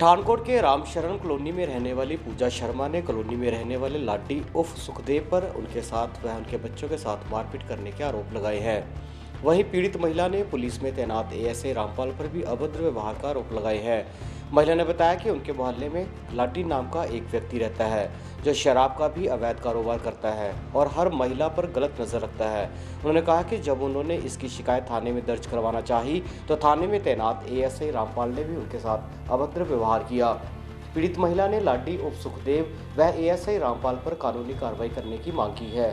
पठानकोट के रामशरण कॉलोनी में रहने वाली पूजा शर्मा ने कॉलोनी में रहने वाले लाडी उर्फ सुखदेव पर उनके साथ व उनके बच्चों के साथ मारपीट करने के आरोप लगाए हैं। वहीं पीड़ित महिला ने पुलिस में तैनात एएसआई रामपाल पर भी अभद्र व्यवहार का आरोप लगाए हैं। महिला ने बताया कि उनके मोहल्ले में लाडी नाम का एक व्यक्ति रहता है जो शराब का भी अवैध कारोबार करता है और हर महिला पर गलत नजर रखता है। उन्होंने कहा कि जब उन्होंने इसकी शिकायत थाने में दर्ज करवाना चाही तो थाने में तैनात एएसआई रामपाल ने भी उनके साथ अभद्र व्यवहार किया। पीड़ित महिला ने लाडी उर्फ सुखदेव व एएसआई रामपाल पर कानूनी कार्रवाई करने की मांग की है।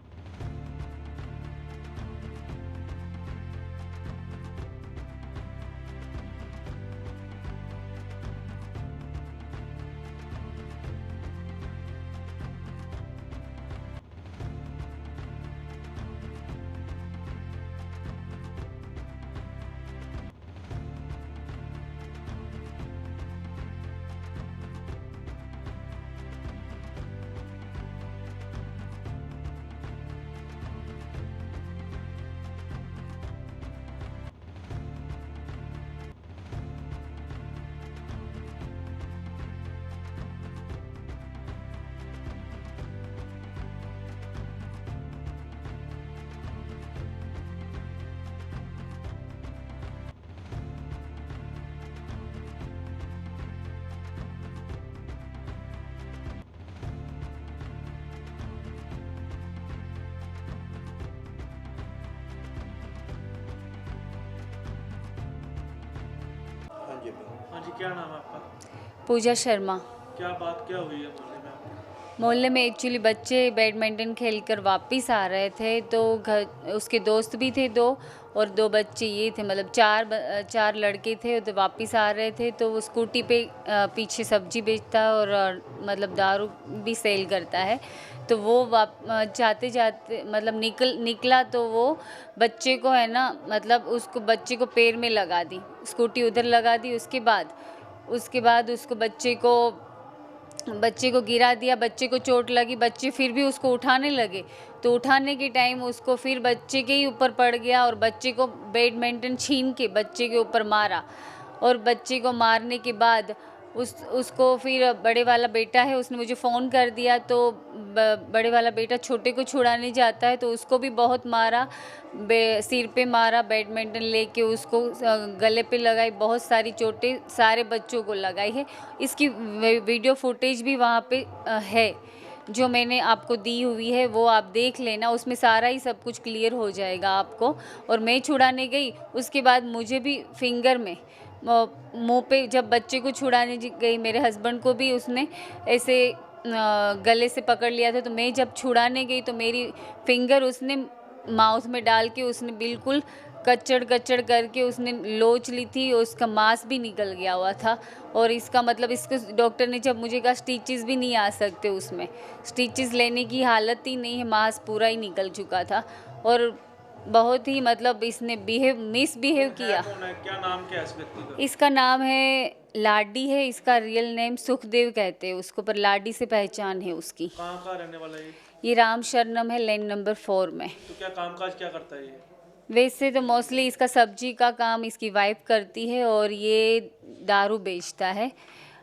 हाँ जी, क्या नाम है आपका? पूजा शर्मा। क्या बात क्या हुई है मोहल्ले में आपके? मोहल्ले में एक्चुअली बच्चे बैडमिंटन खेलकर वापस आ रहे थे तो घर उसके दोस्त भी थे दो और दो बच्चे ये थे, मतलब चार लड़के थे तो वापस आ रहे थे। तो वो स्कूटी पे पीछे सब्जी बेचता है और मतलब दारू भी सेल करता है। तो वो जाते जाते मतलब निकला तो वो बच्चे को है ना, मतलब उसको बच्चे को पैर में लगा दी, स्कूटी उधर लगा दी। उसके बाद उसको बच्चे को गिरा दिया, बच्चे को चोट लगी, बच्चे फिर भी उसको उठाने लगे तो उठाने के टाइम उसको फिर बच्चे के ही ऊपर पड़ गया और बच्चे को बैडमिंटन छीन के बच्चे के ऊपर मारा। और बच्चे को मारने के बाद उसको फिर बड़े वाला बेटा है, उसने मुझे फ़ोन कर दिया तो बड़े वाला बेटा छोटे को छुड़ाने जाता है तो उसको भी बहुत मारा, सिर पे मारा, बैडमिंटन लेके उसको गले पे लगाई, बहुत सारी चोटें सारे बच्चों को लगाई है। इसकी वीडियो फुटेज भी वहाँ पे है जो मैंने आपको दी हुई है, वो आप देख लेना, उसमें सारा ही सब कुछ क्लियर हो जाएगा आपको। और मैं छुड़ाने गई, उसके बाद मुझे भी फिंगर में मुंह पे जब बच्चे को छुड़ाने गई, मेरे हस्बैंड को भी उसने ऐसे गले से पकड़ लिया था। तो मैं जब छुड़ाने गई तो मेरी फिंगर उसने माउथ में डाल के उसने बिल्कुल कच्चड़ करके उसने लोच ली थी और उसका मांस भी निकल गया हुआ था। और इसका मतलब इसको डॉक्टर ने जब मुझे कहा स्टिचेस भी नहीं आ सकते, उसमें स्टिचेस लेने की हालत ही नहीं है, मांस पूरा ही निकल चुका था। और बहुत ही मतलब इसने मिसबिहेव किया। क्या नाम क्या है इस व्यक्ति का? इसका नाम है लाडी है, इसका रियल नेम सुखदेव कहते हैं उसको, पर लाडी से पहचान है उसकी। कहाँ का रहने वाला है ये रामशरणम है, लेन नंबर 4 में। तो क्या कामकाज क्या करता है ये? वैसे तो मोस्टली इसका सब्जी का काम इसकी वाइफ करती है और ये दारू बेचता है,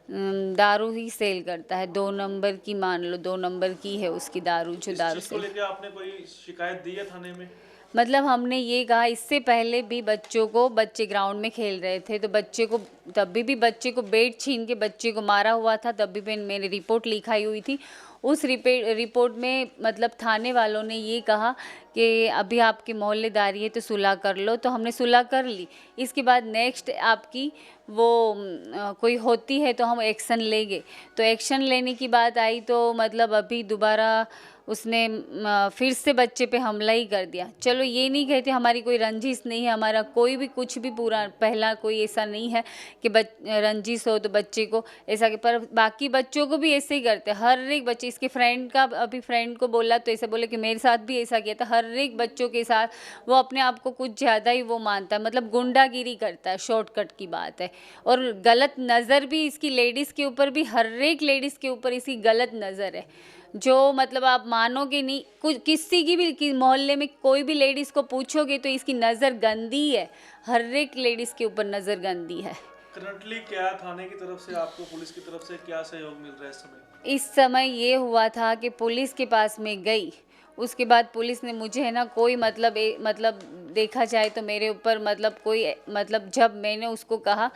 दारू ही सेल करता है। 2 नंबर की, मान लो 2 नंबर की है उसकी दारू, जो दारू सेल। लेके आपने कोई शिकायत दी है थाने में? मतलब हमने ये कहा, इससे पहले भी बच्चे ग्राउंड में खेल रहे थे तो बच्चे को तभी भी बच्चे को बैट छीन के बच्चे को मारा हुआ था, तभी भी मैंने रिपोर्ट लिखाई हुई थी। उस रिपोर्ट में मतलब थाने वालों ने ये कहा कि अभी आपकी मोहल्लेदारी है तो सुलह कर लो, तो हमने सुलह कर ली। इसके बाद नेक्स्ट आपकी वो कोई होती है तो हम एक्शन लेंगे। तो एक्शन लेने की बात आई तो मतलब अभी दोबारा उसने फिर से बच्चे पे हमला ही कर दिया। चलो ये नहीं कहते हमारी कोई रंजिश नहीं है, हमारा कोई भी कुछ भी पूरा पहला कोई ऐसा नहीं है कि रंजिश हो तो बच्चे को ऐसा, पर बाकी बच्चों को भी ऐसे ही करते हैं। हर एक बच्चे, इसके फ्रेंड का अभी फ्रेंड को बोला तो ऐसे बोले कि मेरे साथ भी ऐसा किया था। हर एक बच्चों के साथ वो अपने आप को कुछ ज़्यादा ही वो मानता है, मतलब गुंडागिरी करता है, शॉर्टकट की बात है। और गलत नज़र भी इसकी लेडीज़ के ऊपर भी, हर एक लेडीज़ के ऊपर इसकी गलत नज़र है जो मतलब आप मानोगे नहीं। कुछ किसी की भी मोहल्ले में कोई भी लेडीज़ को पूछोगे तो इसकी नज़र गंदी है, हर एक लेडीज़ के ऊपर नज़र गंदी है। करंटली क्या थाने की तरफ से आपको पुलिस की तरफ से क्या सहयोग मिल रहा है इस समय? इस समय ये हुआ था कि पुलिस के पास में गई, उसके बाद पुलिस ने मुझे है ना कोई मतलब देखा जाए तो मेरे ऊपर मतलब कोई मतलब जब मैंने उसको कहा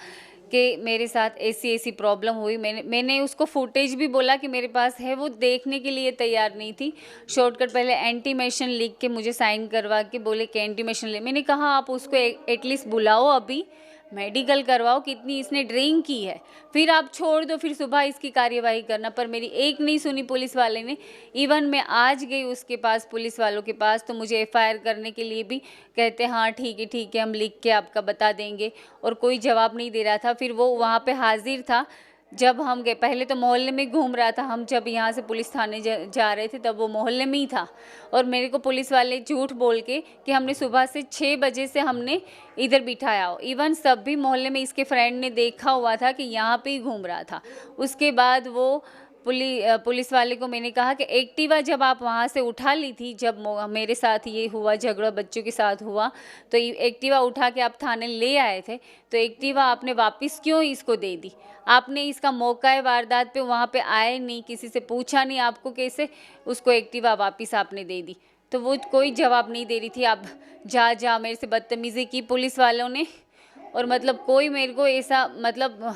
कि मेरे साथ ऐसी प्रॉब्लम हुई, मैंने उसको फुटेज भी बोला कि मेरे पास है, वो देखने के लिए तैयार नहीं थी। शॉर्टकट पहले एंटीमेशन लिख के मुझे साइन करवा के बोले कि एंटीमेशन ले, मैंने कहा आप उसको एटलीस्ट बुलाओ, अभी मेडिकल करवाओ, कितनी इसने ड्रिंक की है, फिर आप छोड़ दो, फिर सुबह इसकी कार्यवाही करना। पर मेरी एक नहीं सुनी पुलिस वाले ने। इवन मैं आज गई उसके पास, पुलिस वालों के पास, तो मुझे एफआईआर करने के लिए भी कहते हाँ ठीक है हम लिख के आपका बता देंगे, और कोई जवाब नहीं दे रहा था। फिर वो वहाँ पे हाजिर था जब हम गए, पहले तो मोहल्ले में घूम रहा था, हम जब यहाँ से पुलिस थाने जा रहे थे तब वो मोहल्ले में ही था, और मेरे को पुलिस वाले झूठ बोल के कि हमने सुबह से 6 बजे से हमने इधर बिठाया हो। इवन सब भी मोहल्ले में इसके फ्रेंड ने देखा हुआ था कि यहाँ पे ही घूम रहा था। उसके बाद वो पुलिस वाले को मैंने कहा कि एक्टिवा जब आप वहाँ से उठा ली थी, जब मेरे साथ ये हुआ झगड़ा बच्चों के साथ हुआ, तो एक्टिवा उठा के आप थाने ले आए थे, तो एक्टिवा आपने वापस क्यों इसको दे दी? आपने इसका मौका वारदात पे वहाँ पे आए नहीं, किसी से पूछा नहीं, आपको कैसे उसको एक्टिवा वापस आपने दे दी? तो वो कोई जवाब नहीं दे रही थी। आप जा मेरे से बदतमीज़ी की पुलिस वालों ने, और मतलब कोई मेरे को ऐसा मतलब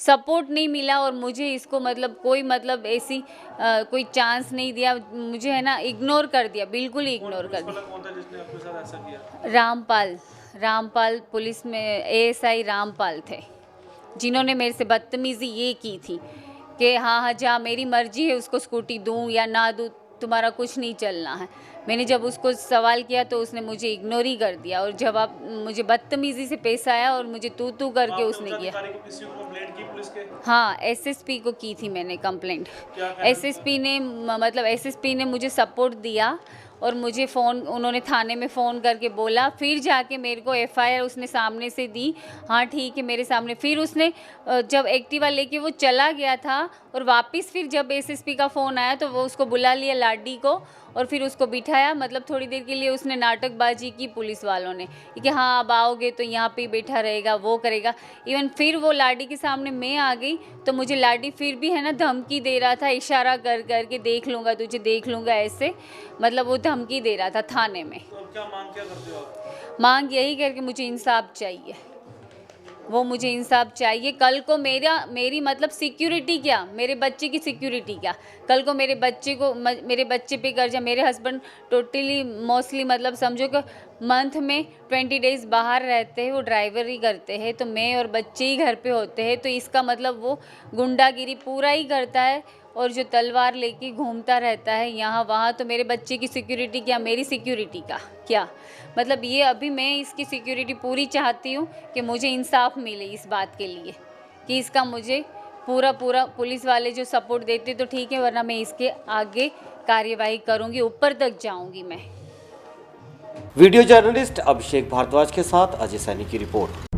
सपोर्ट नहीं मिला, और मुझे इसको मतलब कोई मतलब ऐसी कोई चांस नहीं दिया, मुझे है ना इग्नोर कर दिया, बिल्कुल ही इग्नोर कर दिया। कौन था जिसने आपके साथ ऐसा किया? रामपाल पुलिस में एएसआई रामपाल थे, जिन्होंने मेरे से बदतमीज़ी ये की थी कि हाँ जा, मेरी मर्जी है उसको स्कूटी दूँ या ना दूँ, तुम्हारा कुछ नहीं चलना है। मैंने जब उसको सवाल किया तो उसने मुझे इग्नोर ही कर दिया, और जब आप मुझे बदतमीज़ी से पेश आया और मुझे तू करके उसने किया। किसी को कंप्लेंट की पुलिस के? हाँ, एसएसपी को की थी मैंने कंप्लेंट। एसएसपी ने मुझे सपोर्ट दिया, और मुझे उन्होंने थाने में फ़ोन करके बोला, फिर जाके मेरे को एफआईआर उसने सामने से दी, हाँ ठीक है मेरे सामने। फिर उसने जब एक्टिवा लेके वो चला गया था, और वापस फिर जब एसएसपी का फ़ोन आया तो वो उसको बुला लिया लाडी को, और फिर उसको बिठाया। मतलब थोड़ी देर के लिए उसने नाटकबाजी की पुलिस वालों ने कि हाँ अब आओगे तो यहाँ पे बैठा रहेगा, वो करेगा। इवन फिर वो लाडी के सामने मैं आ गई तो मुझे लाडी फिर भी है ना धमकी दे रहा था, इशारा कर के देख लूँगा तुझे, देख लूँगा, ऐसे मतलब वो धमकी दे रहा था थाने में। तो क्या करते हो आप? मांग यही करके मुझे इंसाफ चाहिए, वो मुझे इंसाफ चाहिए। कल को मेरी मतलब सिक्योरिटी क्या, मेरे बच्चे की सिक्योरिटी क्या? कल को मेरे बच्चे पे कर्जा, मेरे हस्बैंड टोटली मोस्टली मतलब समझो कि मंथ में 20 डेज़ बाहर रहते हैं, वो ड्राइवरी करते हैं, तो मैं और बच्चे ही घर पे होते हैं। तो इसका मतलब वो गुंडागिरी पूरा ही करता है, और जो तलवार लेके घूमता रहता है यहाँ वहाँ। तो मेरे बच्चे की सिक्योरिटी क्या, मेरी सिक्योरिटी का क्या? मतलब ये अभी मैं इसकी सिक्योरिटी पूरी चाहती हूँ कि मुझे इंसाफ मिले इस बात के लिए, कि इसका मुझे पूरा पुलिस वाले जो सपोर्ट देते तो ठीक है, वरना मैं इसके आगे कार्यवाही करूँगी, ऊपर तक जाऊँगी मैं। वीडियो जर्नलिस्ट अभिषेक भारद्वाज के साथ अजय सैनी की रिपोर्ट।